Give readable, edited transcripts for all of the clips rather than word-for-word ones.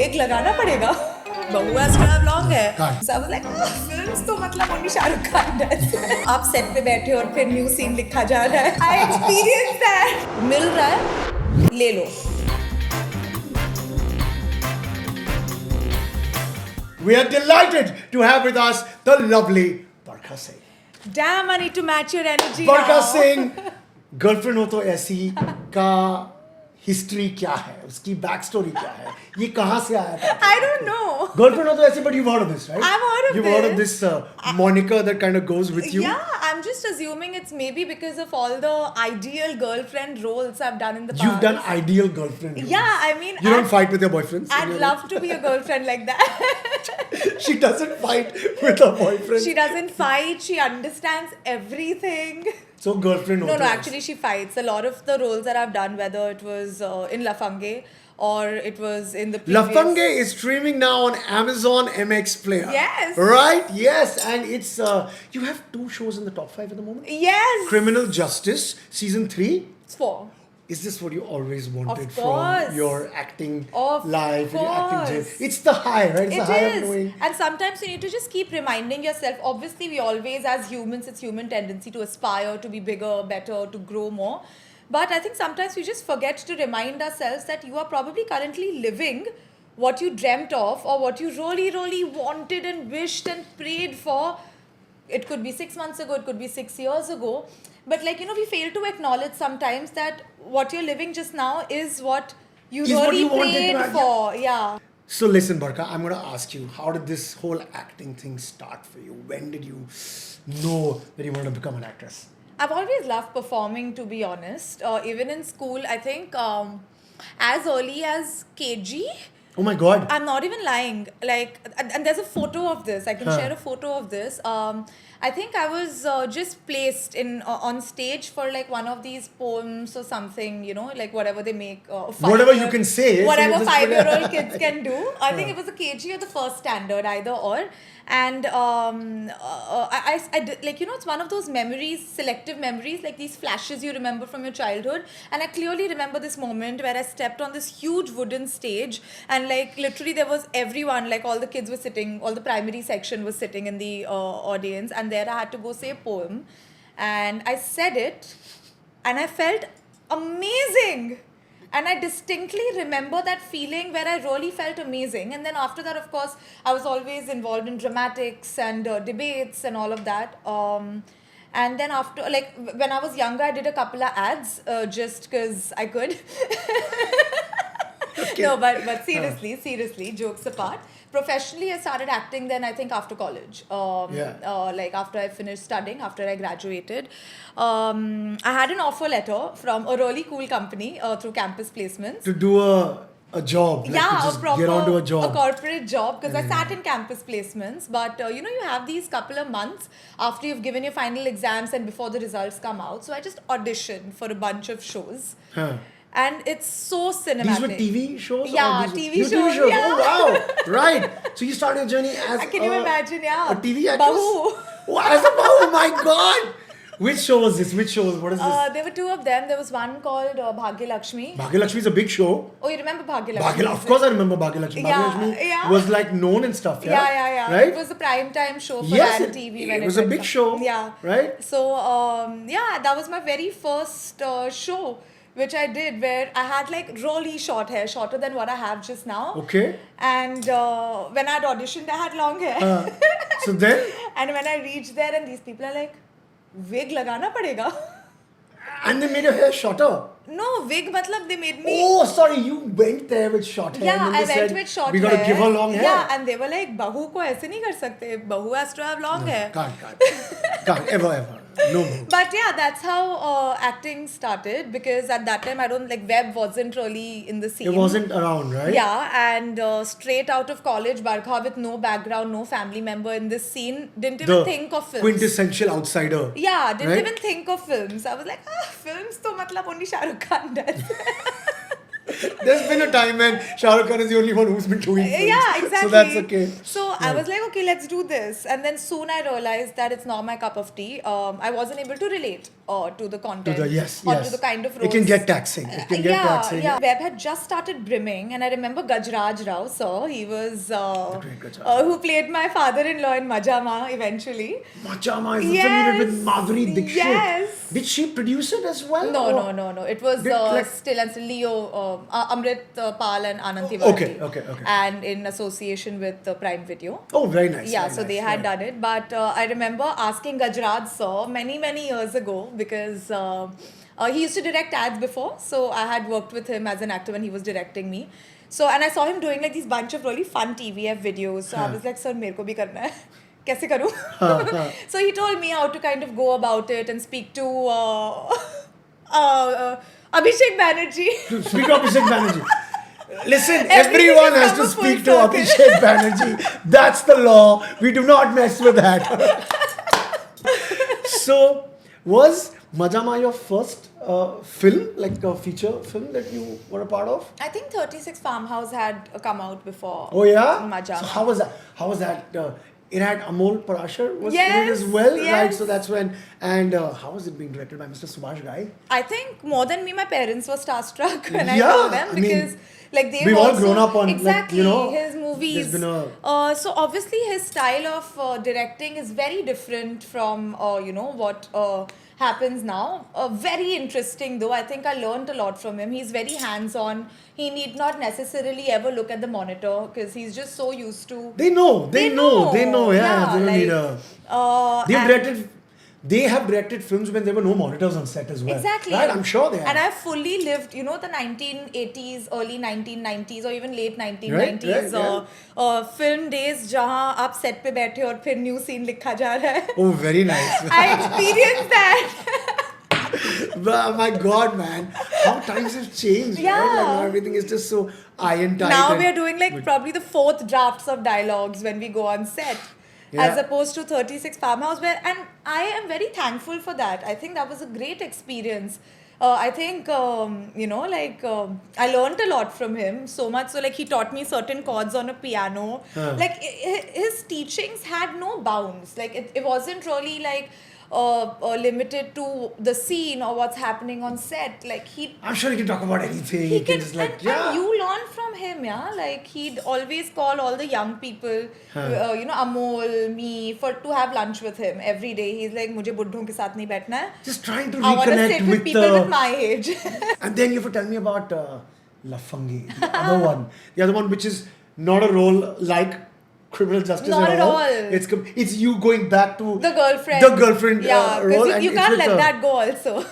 wig लगाना पड़ेगा. Bahu has to have long hair. So I was like, films तो मतलब only Shah Rukh Khan does. आप set पे बैठे और फिर new scene लिखा जा रहा है. I experienced that. मिल रहा है, ले लो. We are delighted to have with us the lovely Barkha Singh. Damn, I need to match your energy Barkha now. Singh, girlfriend हो तो ऐसी का हिस्ट्री क्या है, उसकी बैक स्टोरी क्या है, ये कहाँ से आया था? I don't know. Girlfriend हो तो ऐसी, but you've heard of this, right? I've heard of You've this. heard of this moniker that kind of goes with you? Yeah, I'm just assuming it's maybe because of all the ideal girlfriend roles I've done in the past. You've done ideal girlfriend roles. Yeah, I mean, You don't fight with your boyfriends? I'd love to be a girlfriend like that. She doesn't fight with her boyfriend. She doesn't fight. She understands everything. So girlfriend No, actually she fights. A lot of the roles that I've done, whether it was in La Fange or it was in the previous... La Fange is streaming now on Amazon MX Player. Yes. Right? Yes. And it's... you have 2 shows in the top 5 at the moment? Yes. Criminal Justice, Season 3. It's 4. Is this what you always wanted Of course. from your acting Of life? Your acting journey? course. It's the high, right? It's It the high of is. knowing. And sometimes you need to just keep reminding yourself. Obviously, we always, as humans, it's human tendency to aspire to be bigger, better, to grow more. But I think sometimes we just forget to remind ourselves that you are probably currently living what you dreamt of or what you really, really wanted and wished and prayed for. It could be 6 months ago, it could be 6 years ago. But we fail to acknowledge sometimes that what you're living just now is what you really prayed for. Yeah. So listen, Barkha, I'm going to ask you, how did this whole acting thing start for you? When did you know that you wanted to become an actress? I've always loved performing, to be honest. Even in school, I think as early as KG. Oh my God. I'm not even lying. And there's a photo of this. I can share a photo of this. I think I was just placed on stage for one of these poems or something, whatever they make. Whatever you can say. Whatever 5-year-old kids can do. I think it was a KG or the first standard, either or. And I did, it's one of those memories, selective memories, like these flashes you remember from your childhood. And I clearly remember this moment where I stepped on this huge wooden stage and literally there was everyone, all the kids were sitting, all the primary section was sitting in the audience, and there I had to go say a poem. And I said it and I felt amazing. And I distinctly remember that feeling where I really felt amazing. And then after that, of course, I was always involved in dramatics and debates and all of that. And then after, when I was younger, I did a couple of ads just because I could. Okay. No, but seriously, jokes apart. Professionally, I started acting then, I think, after college. After I finished studying, after I graduated. I had an offer letter from a really cool company through campus placements. To do a job. To get onto a job. A corporate job, because I sat in campus placements. But, you have these couple of months after you've given your final exams and before the results come out. So I just auditioned for a bunch of shows. And it's so cinematic. These were TV shows? Yeah, TV shows. Oh, Yeah. wow. Right. So you started your journey as Can you imagine, a TV actress? Bahu. Oh, as a Bahu, my God. Which show was this? What is this? There were 2 of them. There was one called Bhagya Lakshmi. Bhagya Lakshmi is a big show. Oh, you remember Bhagya Lakshmi? Of course I remember Bhagya Lakshmi. Yeah, Bhagya Lakshmi yeah. was known and stuff, yeah? Yeah. Right? It was a prime time show for Yes, Ad TV. it was a big show. Yeah. Right? So, that was my very first show, which I did, where I had really short hair, shorter than what I have just now. Okay. And when I had auditioned, I had long hair. So then? And when I reached there and these people are like, wig lagana padega. And they made your hair shorter. No, wig matlab they made me... Oh, sorry, you went there with short hair. Yeah, and then I they went said, with short we hair. got to give her long hair. Yeah, and they were like, Bahu ko aise nahi kar sakte. Bahu has to have long hair. Can't, ever. No more. But yeah, that's how acting started, because at that time, web wasn't really in the scene. It wasn't around, right? Yeah, and straight out of college, Barkha with no background, no family member in this scene, didn't even think of films. Quintessential outsider. Yeah, didn't even think of films. I was like, films to matlab only Shah Rukh Khan does. There's been a time when Shah Rukh Khan is the only one who's been doing films. Yeah, exactly. So that's okay. So I was like, okay, let's do this. And then soon I realized that it's not my cup of tea. I wasn't able to relate to the content. Or to the kind of roles. It can get taxing. It can get taxing. Yeah. Web had just started brimming, and I remember Gajraj Rao, sir. He was who played my father-in-law in Majama eventually. Majama is the film you did with Madhuri Dixit. Yes. Did she produce it as well? No. It was still Leo, Amrit Pal and Anand Tiwari. Okay. And in association with Prime Video. Oh, very nice. Yeah, very so nice, they had done it. But I remember asking Gajraj sir many years ago because he used to direct ads before. So I had worked with him as an actor when he was directing me. So, and I saw him doing like these bunch of really fun TVF videos. So I was like, sir, mere ko bhi karna hai. Kaise karu? So he told me how to kind of go about it and speak to Abhishek Banerjee. Speak to Abhishek Banerjee. Listen, everyone has to speak to Abhishek Banerjee. That's the law. We do not mess with that. So, was Majama your first film, like a feature film that you were a part of? I think 36 Farmhouse had come out before. Oh yeah? Majama. So how was that? It had Amol Parashar was in Yes, it as well, yes. right? So that's when. And how was it being directed by Mr. Subhash Gai? I think more than me, my parents were starstruck when I Yeah, saw them I mean, because like they we've were all also, grown up on, like, exactly you know, his movies. there's been a- So obviously his style of directing is very different from what happens now. Very interesting though. I think I learned a lot from him. He's very hands-on. He need not necessarily ever look at the monitor because he's just so used to. They know. Yeah, they don't need a. They have directed films when there were no monitors on set as well. Exactly. Right? I'm sure they have. And I've fully lived, the 1980s, early 1990s or even late 1990s film days जहाँ आप set पे बैठे और फिर new scene लिखा जा रहा है. Oh, very nice. I experienced that. My God, man. How times have changed. Yeah. Right? Like now everything is just so iron tight. Now we are doing like probably the 4th drafts of dialogues when we go on set. Yeah. As opposed to 36 Farmhouse and I am very thankful for that. I think that was a great experience. I think, I learned a lot from him. So much so, like, he taught me certain chords on a piano. Like, his teachings had no bounds. Like, it wasn't really, like, limited to the scene or what's happening on set. Like, I'm sure he can talk about anything. He can, just like, and you learn from him, yeah. Like, he'd always call all the young people, Amol, me, to have lunch with him every day. He's like, मुझे बुड्ढों के साथ नहीं बैठना है. Just trying to I want to reconnect sit with people with my age. And then you have to tell me about Lafangi, the other one. The other one which is not a role like Criminal Justice Not at all. It's you going back to The girlfriend. Yeah, because role. you can't let that go also.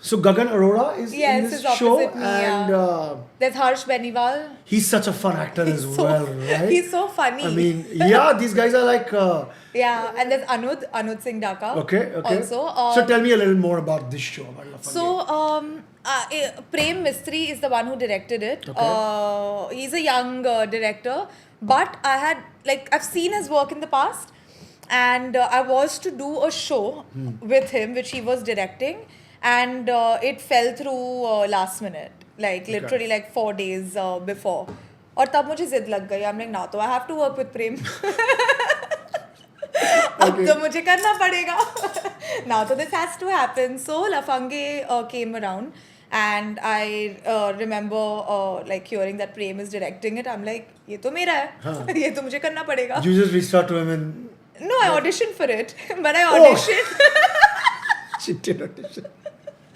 So Gagan Arora is in this show, me, and there's Harsh Beniwal. He's such a fun actor as well, right? He's so funny. I mean, these guys are like. And there's Anud Singh Dhaka. Okay. Also, so tell me a little more about this show, about Lafangi. So, Prem Mistry is the one who directed it. Okay. He's a young director, but I've seen his work in the past, and I was to do a show with him, which he was directing. And it fell through last minute, like literally like 4 days before. और तब मुझे जिद लग गई. I'm like, now तो I have to work with Prem. अब तो मुझे करना पड़ेगा. Now तो this has to happen. So Lafangi came around, and I remember hearing that Prem is directing it. I'm like, ये तो मेरा है. ये तो मुझे करना पड़ेगा. You just reached out to him and. No, I auditioned for it, but I auditioned. She did audition.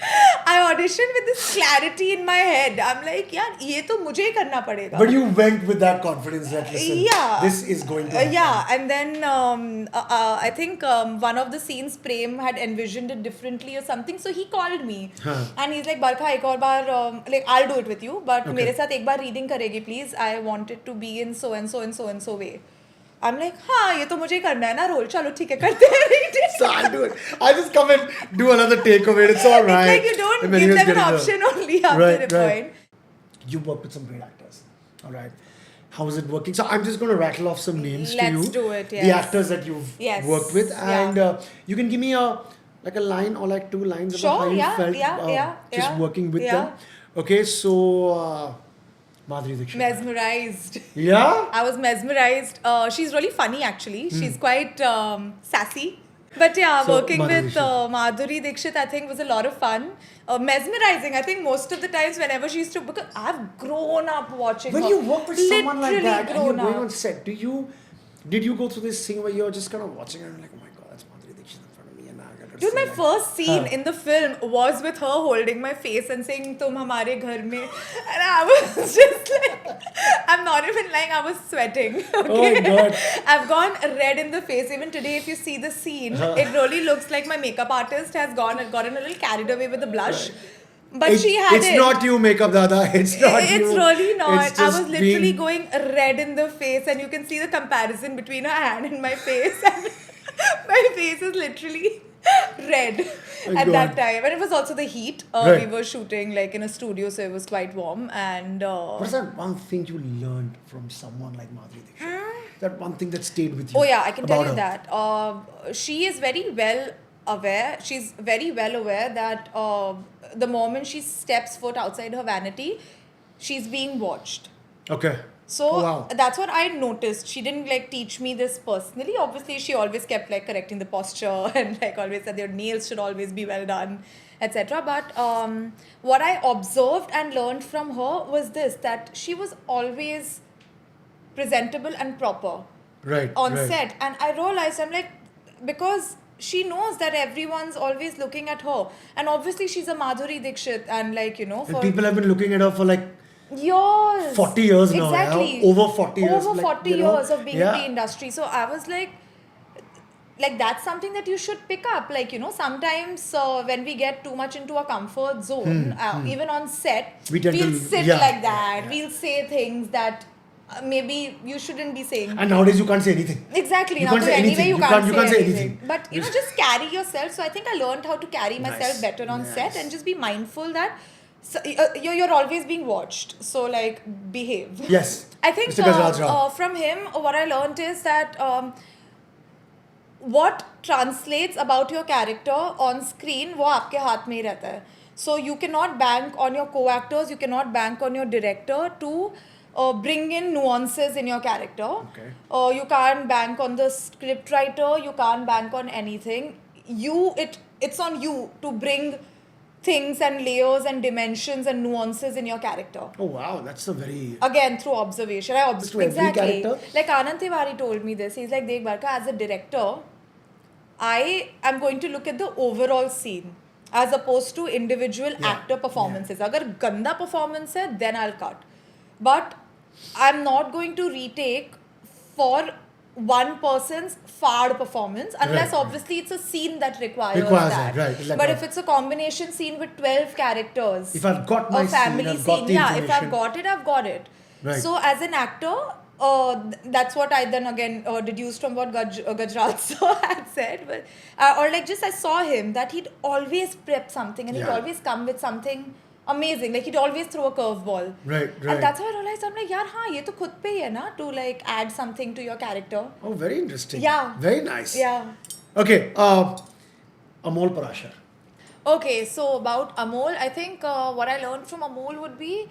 I auditioned with this clarity in my head. I'm like, यार ये तो मुझे ही करना पड़ेगा. But you went with that confidence that listen, this is going to happen. And then I think one of the scenes Prem had envisioned it differently or something, so he called me and he's like, Barkha, एक और बार I'll do it with you, but मेरे साथ एक बार reading करेगी please. I want it to be in so and so and so and so way. I'm like, ये तो मुझे ही करना है ना रोल. चलो ठीक है करते हैं. So I'll do it. I'll just come and do another take of it. It's all right. It's like you don't give them an option only after a point. You work with some great actors. All right. How is it working? So I'm just going to rattle off some names to you. Let's do it, yes. The actors that you've worked with. And you can give me a line or 2 lines about how you felt just working with them. Okay, so Madhuri Dixit. Mesmerized. Yeah? I was mesmerized. She's really funny actually. She's quite sassy. But yeah, So, working Madhuri with Dixit. Madhuri Dixit I think was a lot of fun. Mesmerizing. I think most of the times whenever she used to, because I've grown up watching When her. you work with someone like Literally that and you're grown going up. on set, did you go through this thing where you're just kind of watching her and like, oh my god, that's Madhuri Dixit in front of me and now I got to Dude, say my that. first scene in the film was with her holding my face and saying, "Tum hamare ghar mein," and I was just like, I'm not even lying, I was sweating. Okay? Oh my God. I've gone red in the face. Even today, if you see the scene, it really looks like my makeup artist has gotten a little carried away with the blush. But she had it's it. not you, makeup dada. It's not you. It's really not. It's I just was literally being- going red in the face, and you can see the comparison between her hand and my face. And my face is literally red My at God. that time. And it was also the heat. Right. We were shooting like in a studio, so it was quite warm. And What's that one thing you learned from someone like Madhuri Dixit? That one thing that stayed with you. oh yeah, I can tell about you her. that. She is very well aware. She's very well aware that the moment she steps foot outside her vanity, she's being watched. Okay. So Oh, wow. that's what I noticed. She didn't like teach me this personally. Obviously, she always kept like correcting the posture and like always said your nails should always be well done, etc. But what I observed and learned from her was this, that she was always presentable and proper Right. on right. set. And I realized, I'm like, because she knows that everyone's always looking at her. And obviously she's a Madhuri Dixit and like, And for people have been looking at her for like years. 40 years now. Exactly. Yeah? Over 40 years. Over like, 40 you know, years of being yeah. in the industry. So I was like that's something that you should pick up. Like, sometimes when we get too much into our comfort zone, even on set, We tend we'll to- sit yeah, like that. yeah. We'll say things that maybe you shouldn't be saying. And nowadays you can't say anything. Exactly. You Now, can't say anyway, anything. you You can't can't say say anything. anything. But, just carry yourself. So I think I learned how to carry myself Nice. better on set Nice. and just be mindful that you're always being watched. So, like, behave. Yes. I think Mr. Gajraj Rao. from him, what I learned is that what translates about your character on screen, वो आपके हाथ में ही रहता है. So you cannot bank on your co-actors, you cannot bank on your director to bring in nuances in your character. Okay. You can't bank on the script writer, you can't bank on anything. It's on you to bring things and layers and dimensions and nuances in your character. Oh wow, that's a very... Again, through observation. I Just to every exactly. character? Like Anand Tiwari told me this. He's like, Dekh Barkha, as a director, I am going to look at the overall scene as opposed to individual actor performances. Agar ganda performance hai, then I'll cut. But I'm not going to retake for one person's fard performance unless Right. obviously it's a scene that requires Requires that. that, right. Like but a- if it's a combination scene with 12 characters, If I've got my a family scene, I've got the if I've information. got it, I've got it. Right. So as an actor, that's what I then again deduced from what Gajraj sir had said. But, or like just I saw him that he'd always prep something and he'd Yeah. always come with something amazing. Like he'd always throw a curveball. Right, right. And that's how I realized, I'm like, yaar, haan, ye to khud pe hi hai na, to like add something to your character. Oh, very interesting. Yeah. Very nice. Yeah. Okay, Amol Parashar. Okay, so about Amol, I think what I learned from Amol would be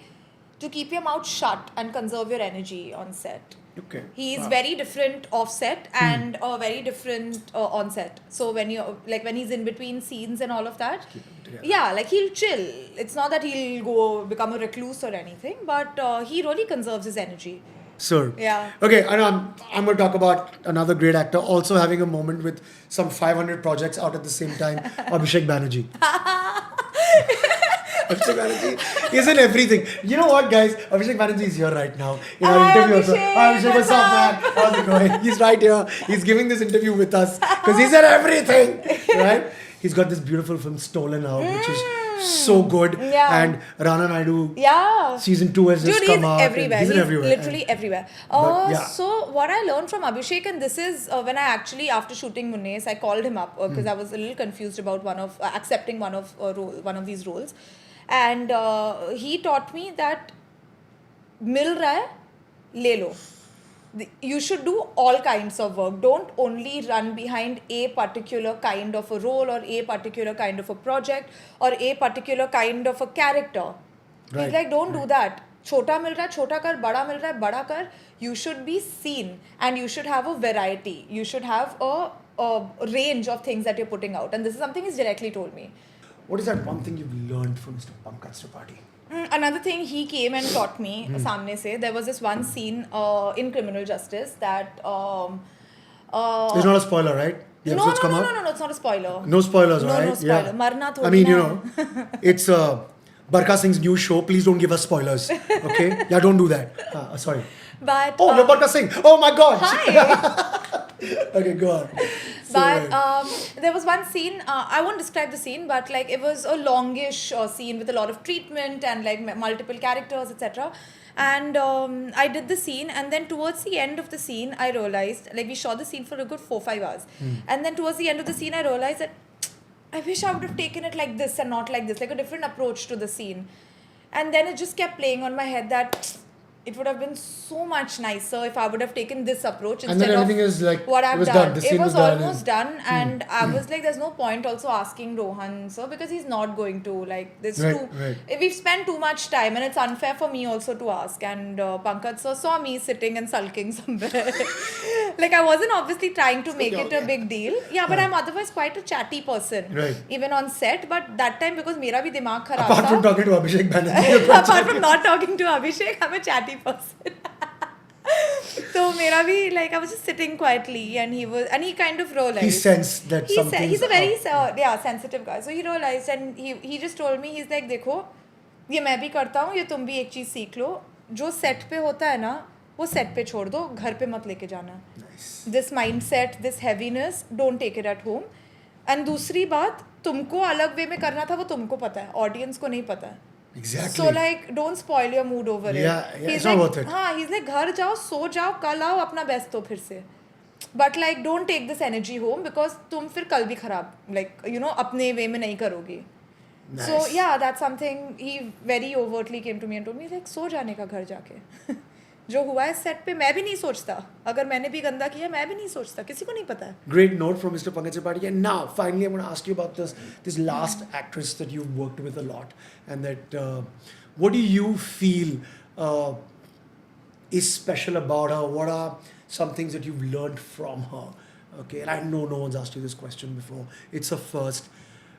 to keep your mouth shut and conserve your energy on set. Okay. He's Wow. very different off set and very different on set. So when he's in between scenes and all of that, together. yeah, like he'll chill. It's not that he'll go become a recluse or anything, but he really conserves his energy. Sir. Yeah. Okay, and I'm going to talk about another great actor also having a moment with some 500 projects out at the same time, Abhishek Banerjee. Abhishek Banerjee is in everything. You know what, guys? Abhishek Banerjee is here right now in our Hi, interview. Also. Abhishek. Hi, Abhishek, what's up, man? How's it going? He's right here. He's giving this interview with us because he's in everything, right? He's got this beautiful film Stolen Out, which is so good. Yeah. And Rana Naidu, Yeah. season 2 has just Dude, come he's out. everywhere. He's He's everywhere. literally And- everywhere. But, yeah. So what I learned from Abhishek, and this is when I actually, after shooting Munnes, I called him up because I was a little confused about accepting one of these roles, and he taught me that mil raha hai, le lo. You should do all kinds of work. Don't only run behind a particular kind of a role or a particular kind of a project or a particular kind of a character. Right, He's like, don't do that. छोटा मिल रहा है छोटा कर, बड़ा मिल रहा है बड़ा कर. You should be seen and you should have a variety. You should have a range of things that you're putting out. And this is something he's directly told me. What is that one thing you've learned from Mr. Pankaj Tripathi? Another thing he came and taught me, सामने से, there was this one scene in Criminal Justice that It's not a spoiler, right? The episodes come out? No, it's not a spoiler. No spoilers, No, right? no spoiler. Yeah. Marna thodi I mean, you na know, it's Barkha Singh's new show. Please don't give us spoilers. Okay? Yeah, don't do that. Sorry. But Oh, you're Barkha Singh. Oh my God. hi. Okay, go on. But there was one scene, I won't describe the scene, but like it was a longish scene with a lot of treatment and like multiple characters, etc. And I did the scene, and then towards the end of the scene, I realized, like we shot the scene for a good 4-5 hours. And then towards the end of the scene, I realized that I wish I would have taken it like this and not like this, like a different approach to the scene. And then it just kept playing on my head that it would have been so much nicer if I would have taken this approach And instead then everything of is like, what it I've was done. done. The scene It was done almost done, and I was like, there's no point also asking Rohan sir, because he's not going to, like, there's Right. we've spent too much time, and it's unfair for me also to ask. And Pankaj sir saw me sitting and sulking somewhere. Like, I wasn't obviously trying to make it a big deal. Yeah, but I'm otherwise quite a chatty person. Right. Even on set, but that time because mera bhi dimag kharab Apart tha. from talking to Abhishek Banerjee. Apart from not talking to Abhishek, I'm a chatty person. So mera bhi, like, I was just sitting quietly, and he kind of realized. He sensed that something. He's a very sensitive guy. So he realized, and he just told me, he's like, देखो, ये मैं भी करता हूँ, ये तुम भी एक चीज सीख लो, जो सेट पे होता है ना, वो सेट पे छोड़ दो, घर पे मत लेके जाना. Nice. This mindset, this heaviness, don't take it at home. And दूसरी बात, तुमको अलग वे में करना था, वो तुमको पता है, ऑडियंस को नहीं पता है. Exactly. So like, don't spoil your mood over it. Yeah, He's it's like, not worth it. हाँ, he's like, घर जाओ, सो जाओ, कल आओ, अपना बेस्ट दो फिर से. But like, don't take this energy home, because तुम फिर कल भी खराब, like, you know, अपने वे में नहीं करोगी. Nice. So yeah, that's something he very overtly came to me and told me, like, सो जाने का घर जाके. जो हुआ है सेट पे, मैं भी नहीं सोचता. अगर मैंने भी गंदा किया, मैं भी नहीं सोचता. किसी को नहीं पता है. Great note from Mr. Pankaj Tripathi. And now, finally, I'm going to ask you about this last actress that you've worked with a lot, and that what do you feel is special about her? What are some things that you've learned from her? Okay, and I know no one's asked you this question before. It's her first.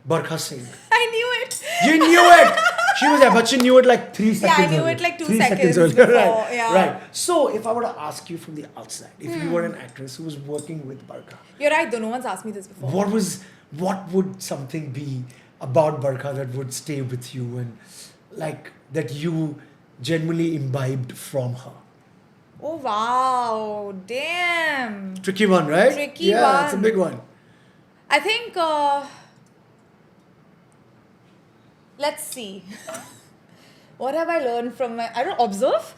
Barkha Singh. I knew it. You knew it. She was there, but she knew it like 3 seconds. Yeah, I knew earlier. it like 2 3 seconds earlier. before, Right. yeah. Right. So, if I were to ask you from the outside, if you were an actress who was working with Barkha, You're right, though. No one's asked me this before. what would something be about Barkha that would stay with you, and like that you genuinely imbibed from her? Oh wow, damn. Tricky one, right? Tricky yeah, it's a one. big one. I think let's see. What have I learned from I don't observe?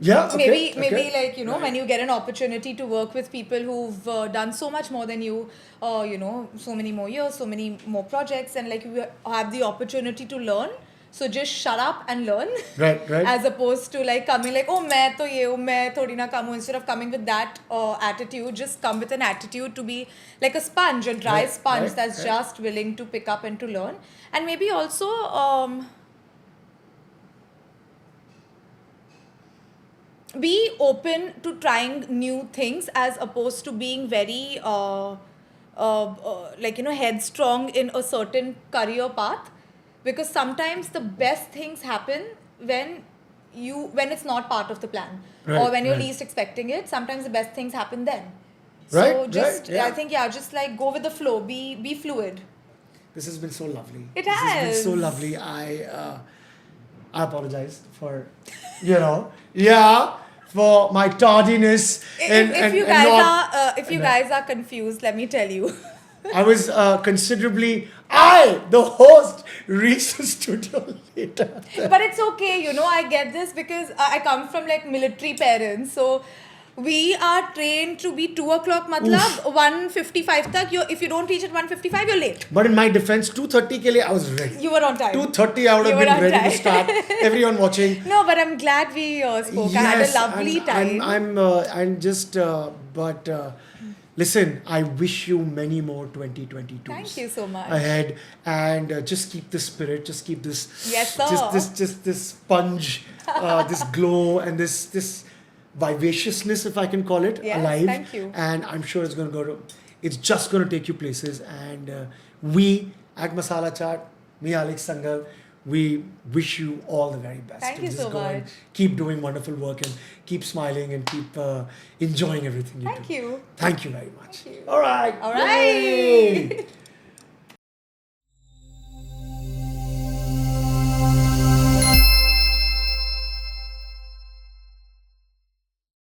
Yeah, okay, Maybe okay. like, you know, when you get an opportunity to work with people who've done so much more than you, you know, so many more years, so many more projects, and like you have the opportunity to learn. So just shut up and learn. Right. As opposed to like coming like, oh, मैं तो ये हूँ, मैं थोड़ी ना कम हूँ. Instead of coming with that attitude, just come with an attitude to be like a sponge, a dry sponge that's just willing to pick up and to learn. And maybe also be open to trying new things, as opposed to being very like, you know, headstrong in a certain career path. Because sometimes the best things happen when it's not part of the plan, or when you're least expecting it. Sometimes the best things happen then. So just I think just like go with the flow, be fluid. This has been so lovely. It This has been has. so lovely. I apologize for, for my tardiness. If you guys are confused, let me tell you. I was the host, reached the studio later. But it's okay, you know, I get this because I come from like military parents. So we are trained to be 2 o'clock, matlab 1:55 tak. If you don't reach at 1:55, you're late. But in my defense, 2:30 ke liye I was ready. You were on time. 2:30 I would have been ready to start. Everyone watching. No, but I'm glad we spoke. I had a lovely time. I'm just, but listen, I wish you many more 2022s. Thank you so much. Ahead, and just keep this spirit, just keep this, Yes, sir. just this sponge, this glow, and this vivaciousness, if I can call it, Yes, alive. thank you. And I'm sure it's just going to take you places. And we at Masala Chat, me, Alex Sangal, we wish you all the very best. Thank to you just so go and much. keep doing wonderful work and keep smiling and keep enjoying everything you do. Thank you. Thank you very much. Thank you. All right. All Yay! right.